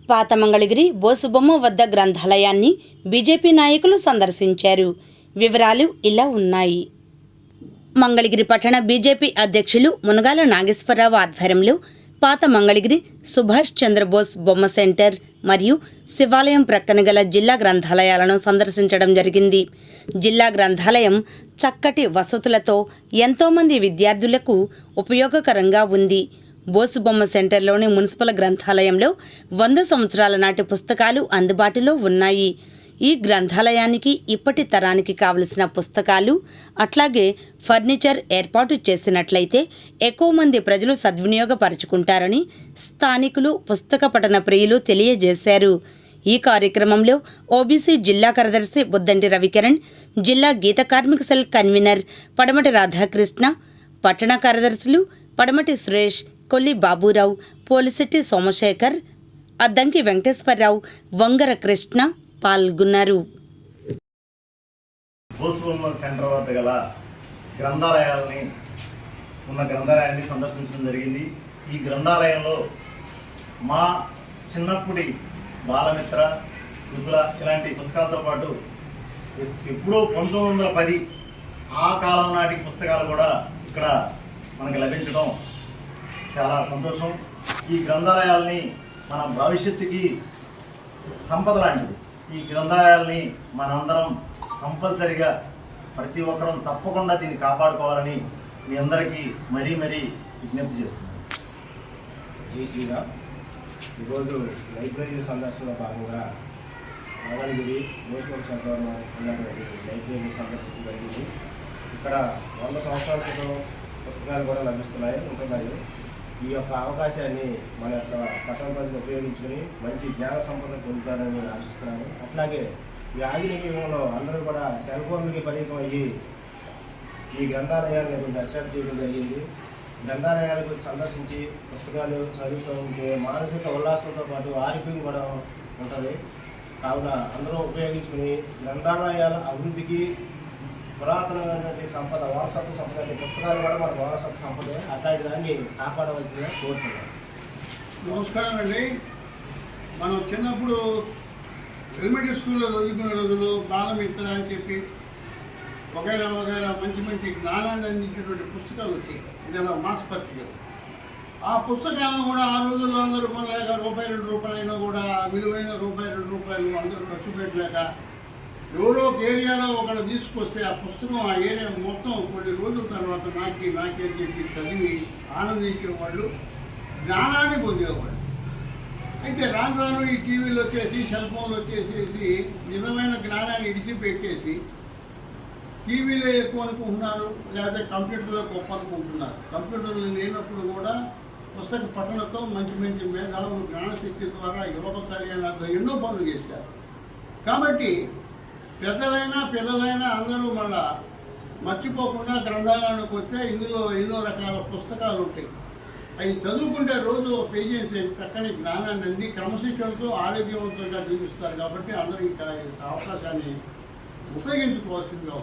పాత మంగళగిరి బోసుబొమ్మ వద్ద గ్రంథాలయాన్ని బీజేపీ నాయకులు సందర్శించారు. వివరాలు ఇలా ఉన్నాయి. మంగళగిరి పట్టణ బీజేపీ అధ్యక్షులు మునగాల నాగేశ్వరరావు ఆధ్వర్యంలో పాత మంగళగిరి సుభాష్ చంద్రబోస్ బొమ్మ సెంటర్ మరియు శివాలయం ప్రక్కన గల జిల్లా గ్రంథాలయాలను సందర్శించడం జరిగింది. జిల్లా గ్రంథాలయం చక్కటి వసతులతో ఎంతోమంది విద్యార్థులకు ఉపయోగకరంగా ఉంది. బోసుబొమ్మ సెంటర్లోని మున్సిపల్ గ్రంథాలయంలో 100 సంవత్సరాల నాటి పుస్తకాలు అందుబాటులో ఉన్నాయి. ఈ గ్రంథాలయానికి ఇప్పటి తరానికి కావలసిన పుస్తకాలు అట్లాగే ఫర్నిచర్ ఏర్పాటు చేసినట్లయితే ఎక్కువ మంది ప్రజలు సద్వినియోగపరుచుకుంటారని స్థానికులు, పుస్తక పఠన ప్రియులు తెలియజేశారు. ఈ కార్యక్రమంలో ఓబీసీ జిల్లా కార్యదర్శి బుద్దంటి రవికిరణ్, జిల్లా గీత కార్మిక సెల్ కన్వీనర్ పడమటి రాధాకృష్ణ, పట్టణ కార్యదర్శులు పడమటి సురేష్, కొల్లి బాబురావు, పోలిశెట్టి సోమశేఖర్, అద్దంకి వెంకటేశ్వరరావు, వంగర కృష్ణ పాల్గొన్నారు. బోసుబొమ్మ సెంటర్ వద్ద గల గ్రంథాలయాన్ని సందర్శించడం జరిగింది. ఈ గ్రంథాలయంలో మా చిన్నప్పటి బాలమిత్ర, విపుల ఇలాంటి పుస్తకాలతో పాటు ఎప్పుడో 1910 ఆ కాలం నాటి పుస్తకాలు కూడా ఇక్కడ మనకు లభించడం చాలా సంతోషం. ఈ గ్రంథాలయాల్ని మన భవిష్యత్తుకి సంపద లాంటిది. ఈ గ్రంథాలయాల్ని మనందరం కంపల్సరిగా ప్రతి ఒక్కరం తప్పకుండా దీన్ని కాపాడుకోవాలని మీ అందరికీ మరీ విజ్ఞప్తి చేస్తున్నాను. జై శ్రీరామ్. ఈరోజు లైబ్రరీ సందర్శనలో భాగంగా మంగళగిరి బోసుబొమ్మ సెంటర్లో ఉన్నటువంటి లైబ్రరీ సందర్శించడం జరిగింది. ఇక్కడ 100 సంవత్సరాల క్రితం పుస్తకాలు కూడా ఉంటున్నాయి. ఈ యొక్క అవకాశాన్ని మన యొక్క పట్టణ ప్రజలు ఉపయోగించుకొని మంచి జ్ఞాన సంపద పొందుతారని ఆశిస్తున్నాను. అట్లాగే ఈ ఆధునిక యుగంలో అందరూ కూడా సెల్ ఫోన్లకి పరిమితం అయ్యి ఈ గ్రంథాలయాన్ని దర్శనం చేయడం జరిగింది. గ్రంథాలయాలకు సందర్శించి పుస్తకాలు చదువుతూ ఉంటే మానసిక ఉల్లాసంతో పాటు ఆరోగ్యం కూడా ఉంటుంది. కావున అందరూ ఉపయోగించుకుని గ్రంథాలయాల అభివృద్ధికి పురాతనమైనటువంటి సంపద, వారసత్వ సంపద, పుస్తకాలు కూడా మన వారసత్వ సంపదే. అట్లాంటి దాన్ని కాపాడవలసిందిగా కోరుతున్నాను. నమస్కారం అండి. మనం చిన్నప్పుడు ఎలిమెంటరీ స్కూల్లో చదువుకునే రోజుల్లో బాలమిత్ర అని చెప్పి వగైరా మంచి జ్ఞానాన్ని అందించేటువంటి పుస్తకాలు వచ్చాయి. ఇదేలా మాస్ పత్రికలు. ఆ పుస్తకాలను కూడా ఆ రోజుల్లో అందరూ కొనలేక ₹1, ₹2 కూడా విలువైన ₹2 అందరూ ఖర్చు పెట్టలేక ఎవరో ఒక ఏరియాలో ఒకళ్ళు తీసుకొస్తే ఆ పుస్తకం ఆ ఏరియా మొత్తం కొన్ని రోజుల తర్వాత నాకే చెప్పి చదివి ఆనందించేవాళ్ళు, జ్ఞానాన్ని పొందేవాళ్ళు. అయితే రాను ఈ టీవీలు వచ్చేసి, సెల్ ఫోన్లు వచ్చేసేసి నిజమైన జ్ఞానాన్ని విడిచిపెట్టేసి టీవీలో ఎక్కువ అనుకుంటున్నారు, లేకపోతే కంప్యూటర్లో గొప్ప అనుకుంటున్నారు. కంప్యూటర్లు లేనప్పుడు కూడా పుస్తక పఠనంతో మంచి మేధావులు జ్ఞానశక్తి ద్వారా యువత కళ్యాణాలతో ఎన్నో పనులు చేశారు. కాబట్టి పెద్దలైనా పిల్లలైనా అందరూ మళ్ళా మర్చిపోకుండా గ్రంథాలయానికి వస్తే ఇందులో ఎన్నో రకాల పుస్తకాలు ఉంటాయి. అవి చదువుకుంటే రోజు ఒక పేజీ చక్కని జ్ఞానాన్ని అంది క్రమశిక్షణతో ఆరోగ్యవంతంగా జీవిస్తారు. కాబట్టి అందరూ ఈ అవకాశాన్ని ఉపయోగించుకోవాల్సిందిగా